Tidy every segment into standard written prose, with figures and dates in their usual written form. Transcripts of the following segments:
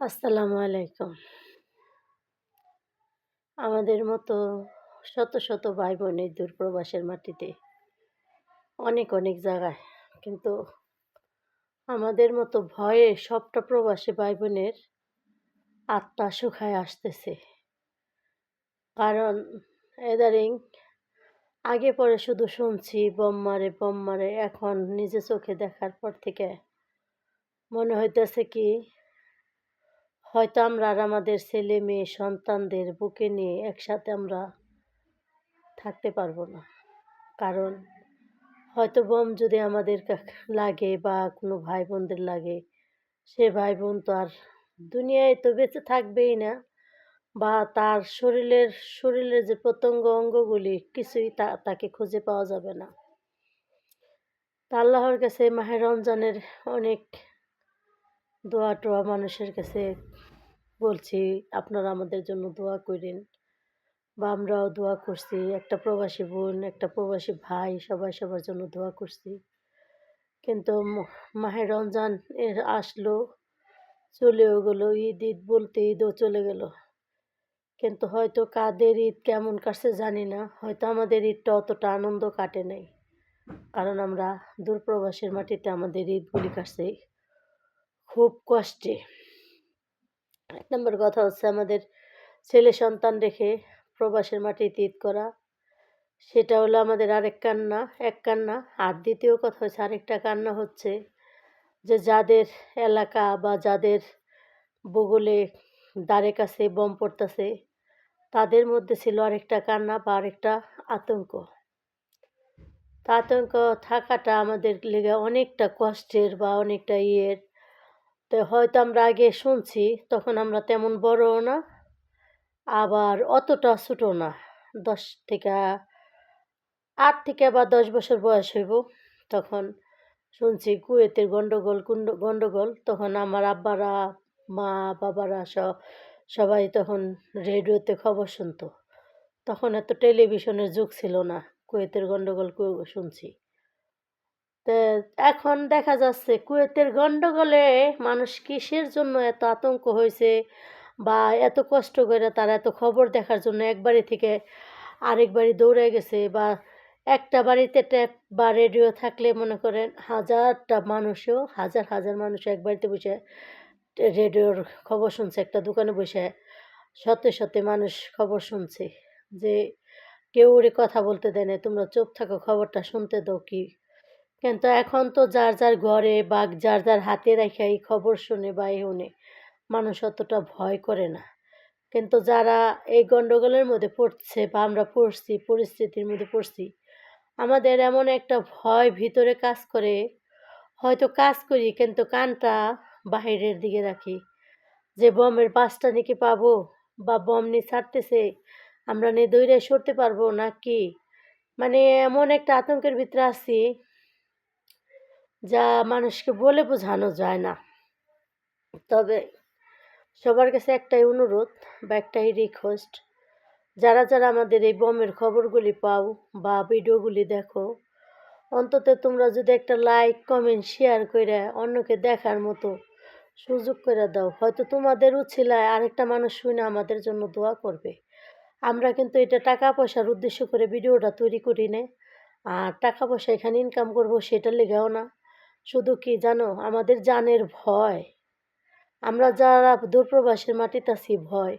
আসসালামু আলাইকুম। আমাদের মতো শত শত ভাই বোন এই দূর প্রবাসের মাটিতে অনেক অনেক জায়গায়। কিন্তু আমাদের মতো ভয়ে সবটা প্রবাসী ভাই বোনের আত্মা শুকায় আসতেছে। কারণ ইদানিং আগে পরে শুধু শুনছি বোম মারে। এখন নিজে চোখে দেখার পর থেকে মনে হইতেছে কি হয়তো আমরা আর আমাদের ছেলে মেয়ে সন্তানদের বুকে নিয়ে একসাথে আমরা থাকতে পারবো না। কারণ হয়তো বোম যদি আমাদের লাগে বা কোনো ভাই বোনদের লাগে, সে ভাই বোন তো আর দুনিয়ায় তো বেঁচে থাকবেই না, বা তার শরীরের যে প্রত্যঙ্গ অঙ্গগুলি কিছুই তাকে খুঁজে পাওয়া যাবে না। তা আল্লাহর কাছে মাহে রমজানের অনেক দোয়া টোয়া মানুষের কাছে বলছি, আপনারা আমাদের জন্য দোয়া করেন, বা আমরাও দোয়া করছি। একটা প্রবাসী বোন, একটা প্রবাসী ভাই, সবাই সবার জন্য দোয়া করছি। কিন্তু মাহে রমজান আসলো, চলেও গেল। ঈদ ঈদ বলতে ঈদও চলে গেল। কিন্তু হয়তো কাদের ঈদ কেমন কাটছে জানি না। হয়তো আমাদের ঈদটা অতটা আনন্দ কাটে নাই। কারণ আমরা দূরপ্রবাসের মাটিতে আমাদের ঈদগুলি কাটছে খুব কষ্টে। এক নম্বর কথা হচ্ছে আমাদের ছেলে সন্তান রেখে প্রবাসের মাটিতে ঈদ করা। সেটা হলো আমাদের আরেক কান্না, এক কান্না। আর দ্বিতীয় কথা হচ্ছে আরেকটা কান্না হচ্ছে যে যাদের এলাকা বা যাদের বগলে দ্বারে কাছে বোম পড়তেছে, তাদের মধ্যে ছিল আরেকটা কান্না বা আরেকটা আতঙ্ক। তা আতঙ্ক থাকাটা আমাদের লেগে অনেকটা কষ্টের বা অনেকটা ইয়ের। তো হয়তো আমরা আগে শুনছি, তখন আমরা তেমন বড়ও না, আবার অতটা ছোটো না। ১০ থেকে ৮ থেকে বা ১০ বছর বয়স হইব। তখন শুনছি কুয়েতের গন্ডগোল। তখন আমার আব্বারা, মা, বাবারা সবাই তখন রেডিওতে খবর শুনতো। তখন এত টেলিভিশনের যুগ ছিল না। কুয়েতের গন্ডগোল শুনছি। তা এখন দেখা যাচ্ছে কুয়েতের গন্ডগোলে মানুষ কিসের জন্য এত আতঙ্ক হইছে, বা এত কষ্ট করে তারা এত খবর দেখার জন্য এক বাড়ি থেকে আরেক বাড়ি দৌড়ে গেছে, বা একটা বাড়িতে ট্যাপ বা রেডিও থাকলে মনে করেন হাজার মানুষ এক বাড়িতে বসে রেডিওর খবর শুনছে। একটা দোকানে বসে শতে মানুষ খবর শুনছে যে কেউ ওরে কথা বলতে দেয় না, তোমরা চুপ থাকো, খবরটা শুনতে দাও কি। কিন্তু এখন তো যার ঘরে বা যার হাতে রেখে এই খবর শুনে বা এই শুনে মানুষ অতটা ভয় করে না। কিন্তু যারা এই গন্ডগোলের মধ্যে পড়ছে বা আমরা পড়ছি, পরিস্থিতির মধ্যে পড়ছি, আমাদের এমন একটা ভয় ভিতরে কাজ করে। হয়তো কাজ করি কিন্তু কানটা বাহিরের দিকে রাখি, যে বমের বাসটা নাকি পাবো, বা বম নিয়ে ছাড়তেছে, আমরা নিয়ে দৌড়ে সরতে পারবো নাকি। মানে এমন একটা আতঙ্কের ভিতরে আছি, যা মানুষকে বলে বোঝানো যায় না। তবে সবার কাছে একটাই অনুরোধ বা একটাই রিকোয়েস্ট, যারা আমাদের এই বমের খবরগুলি পাও বা ভিডিওগুলি দেখো, অন্তত তোমরা যদি একটা লাইক, কমেন্ট, শেয়ার করে অন্যকে দেখার মতো সুযোগ করে দাও। হয়তো তোমাদের উছিলায় আরেকটা মানুষ শুনে আমাদের জন্য দোয়া করবে। আমরা কিন্তু এটা টাকা পয়সার উদ্দেশ্য করে ভিডিওটা তৈরি করি না। আর টাকা পয়সা এখানে ইনকাম করব সেটার লেগেও না। শুধু কি জানো, আমাদের জানের ভয়। আমরা যারা দূরপ্রবাসের মাটিতে আছি ভয়।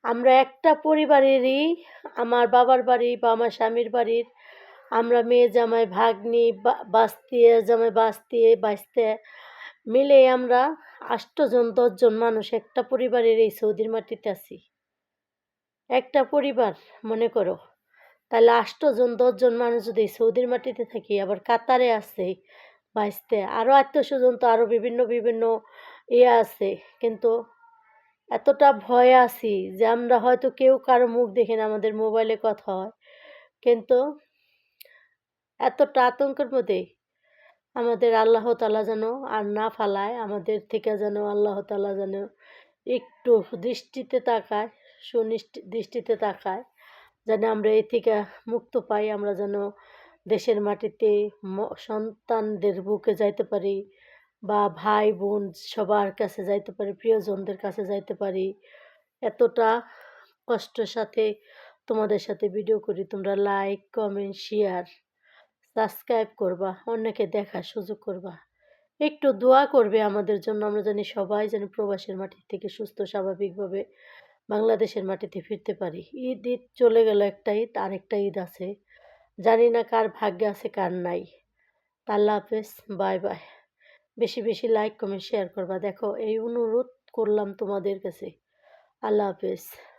আমরা একটা পরিবারেরই, আমার বাবার বাড়ি বা আমার স্বামীর বাড়ির, আমরা মেয়ে জামাই ভাগ্নি বাইস্তে মিলে আমরা ৮ জন ১০ জন মানুষ একটা পরিবারের এই সৌদির মাটিতে আছি। একটা পরিবার মনে করো। তাহলে ৮ জন ১০ জন মানুষ যদি এই সৌদির মাটিতে থাকি, আবার কাতারে আছে বাইসতে, আরও আত্মীয়স্বজন তো আরও বিভিন্ন ইয়ে আছে। কিন্তু এতটা ভয়ে আছি যে আমরা হয়তো কেউ কারো মুখ দেখি না, আমাদের মোবাইলে কথা হয়। কিন্তু এতটা আতঙ্কের মধ্যে আমাদের আল্লাহ তাআলা যেন আর না ফালায়, আমাদের থেকে যেন আল্লাহ তাআলা যেন একটু দৃষ্টিতে তাকায়, যেন আমরা এ থেকে মুক্ত পাই। আমরা যেন দেশের মাটিতে সন্তানদের বুকে যাইতে পারি, বা ভাই বোন সবার কাছে যাইতে পারি, প্রিয়জনদের কাছে যাইতে পারি। এতটা কষ্টের সাথে তোমাদের সাথে ভিডিও করি। তোমরা লাইক, কমেন্ট, শেয়ার, সাবস্ক্রাইব করবা, অন্যকে দেখার সুযোগ করবা। একটু দোয়া করবে আমাদের জন্য। আমরা জানি সবাই যেন প্রবাসের মাটি থেকে সুস্থ স্বাভাবিকভাবে বাংলাদেশের মাটিতে ফিরতে পারি। ঈদ চলে গেল, একটা ঈদ, আরেকটা ঈদ আছে। জানি না কার ভাগ্যে আছে কার নাই। আল্লাহ হাফেজ, বাই বাই। বেশি বেশি লাইক কমেন্ট শেয়ার করবা। দেখো এই অনুরোধ করলাম তোমাদের কাছে। আল্লাহ হাফেজ।